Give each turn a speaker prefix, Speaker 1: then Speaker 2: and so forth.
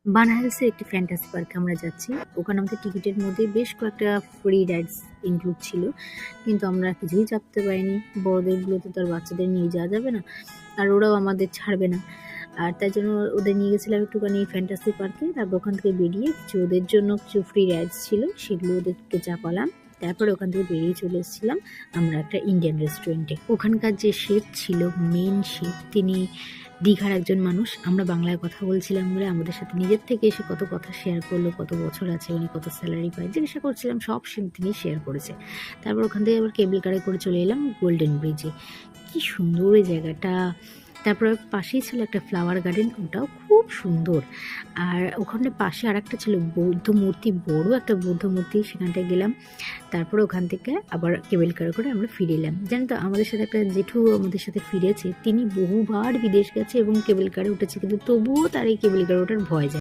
Speaker 1: বানহালসে একটি ফ্যান্টাসি পার্কে আমরা যাচ্ছি। ওখানে আমাদের টিকিটের মধ্যে বেশ কয়েকটা ফ্রি রাইডস ইনক্লুড ছিল। কিন্তু আমরা কিছুই চাপতে পারিনি। বড়দেরগুলোতে তো আর বাচ্চাদের নিয়ে যাওয়া যাবে না। আর ওরাও আমাদের ছাড়বে না। আর তাই জন্য ওদের নিয়ে গেছিলাম একটুখানি ফ্যান্টাসি পার্কে। তারপর ওখান থেকে বেরিয়ে ওদের জন্য কিছু ফ্রি রাইডস ছিল, সেগুলো ওদেরকে চাপালাম। তারপরে ওখান থেকে বেরিয়ে চলে এসেছিলাম আমরা একটা ইন্ডিয়ান রেস্টুরেন্টে। ওখানকার যে শেফ ছিল, মেন শেফ, তিনি দীঘার একজন মানুষ। আমরা বাংলায় কথা বলছিলাম বলে আমাদের সাথে নিজের থেকে এসে কত কথা শেয়ার করলো, কত বছর আছে উনি, কত স্যালারি পায়, জিজ্ঞাসা করছিলাম, সব তিনি শেয়ার করেছে। তারপর ওখান থেকে আবার কেবল কারে করে চলে এলাম গোল্ডেন ব্রিজে। কি সুন্দর এই জায়গাটা। তারপরে পাশেই ছিল একটা ফ্লাওয়ার গার্ডেন, ওটাও খুব সুন্দর। আর ওখানে পাশে আর একটা ছিল বৌদ্ধ মূর্তি, বড় একটা বৌদ্ধ মূর্তি, সেখানটায় গেলাম। তারপরে ওখান থেকে আবার কেবল কারে করে আমরা ফিরে এলাম। জানেন তো, আমাদের সাথে একটা জেঠু আমাদের সাথে ফিরেছে, তিনি বহুবার বিদেশ গেছে এবং কেবল কারে উঠেছে, কিন্তু তবুও তার এই কেবল কারে ওঠার ভয় যায়।